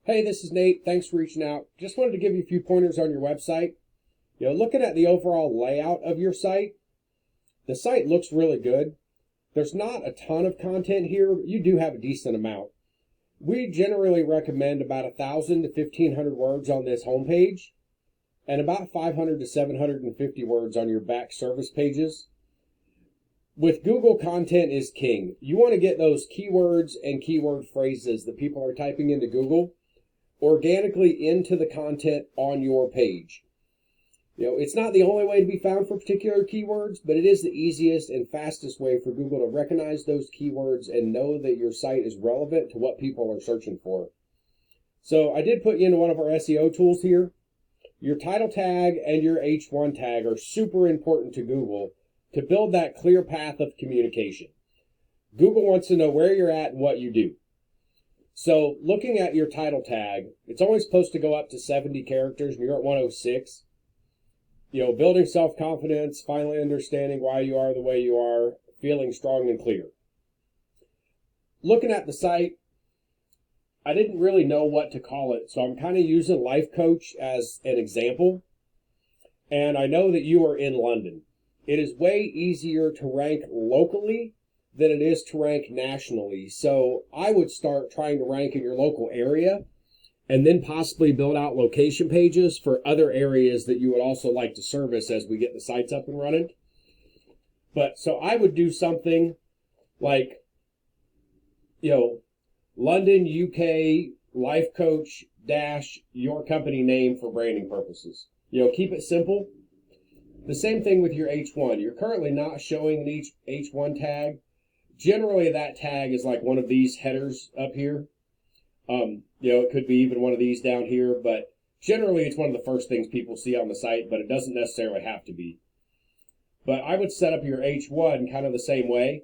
Hey, this is Nate. Thanks for reaching out. Just wanted to give you a few pointers on your website. Looking at the overall layout of your site, the site looks really good. There's not a ton of content here, but you do have a decent amount. We generally recommend about 1,000 to 1,500 words on this homepage and about 500 to 750 words on your back service pages. With Google, content is king. You want to get those keywords and keyword phrases that people are typing into Google organically into the content on your page. It's not the only way to be found for particular keywords, but it is the easiest and fastest way for Google to recognize those keywords and know that your site is relevant to what people are searching for. So I did put you into one of our SEO tools here. Your title tag and your H1 tag are super important to Google to build that clear path of communication. Google wants to know where you're at and what you do. So looking at your title tag, it's only supposed to go up to 70 characters and you're at 106. Building self-confidence, finally understanding why you are the way you are, feeling strong and clear. Looking at the site, I didn't really know what to call it, so I'm kind of using Life Coach as an example. And I know that you are in London. It is way easier to rank locally than it is to rank nationally. So I would start trying to rank in your local area and then possibly build out location pages for other areas that you would also like to service as we get the sites up and running. But so I would do something like, London, UK, Life Coach dash your company name for branding purposes. Keep it simple. The same thing with your H1. You're currently not showing an H1 tag. Generally, that tag is like one of these headers up here. It could be even one of these down here, but generally it's one of the first things people see on the site, but it doesn't necessarily have to be. But I would set up your H1 kind of the same way.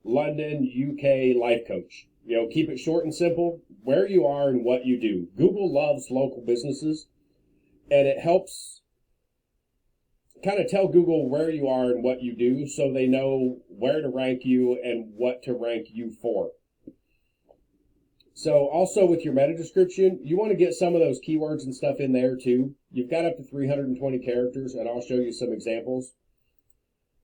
London, UK, Life Coach. Keep it short and simple, where you are and what you do. Google loves local businesses, and it helps kind of tell Google where you are and what you do so they know where to rank you and what to rank you for. So also with your meta description, you want to get some of those keywords and stuff in there too. You've got up to 320 characters, and I'll show you some examples.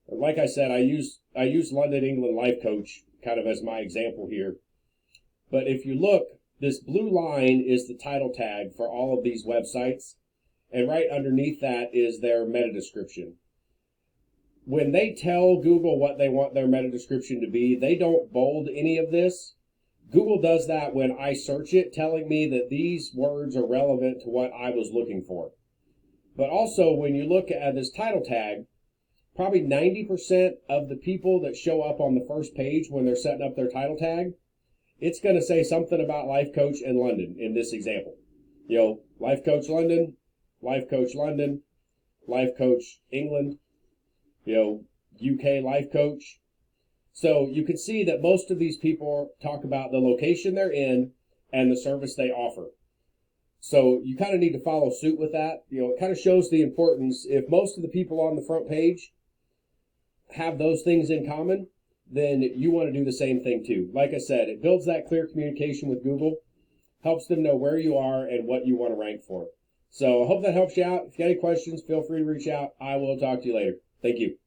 Like I said, I use London, England Life Coach kind of as my example here. But if you look, this blue line is the title tag for all of these websites, and right underneath that is their meta description. When they tell Google what they want their meta description to be, they don't bold any of this. Google does that when I search it, telling me that these words are relevant to what I was looking for. But also, when you look at this title tag, probably 90% of the people that show up on the first page when they're setting up their title tag, it's going to say something about Life Coach and London in this example. Life Coach London, Life Coach London, Life Coach England, UK Life Coach. So you can see that most of these people talk about the location they're in and the service they offer. So you kind of need to follow suit with that. It kind of shows the importance. If most of the people on the front page have those things in common, then you want to do the same thing too. Like I said, it builds that clear communication with Google, helps them know where you are and what you want to rank for. So I hope that helps you out. If you got any questions, feel free to reach out. I will talk to you later. Thank you.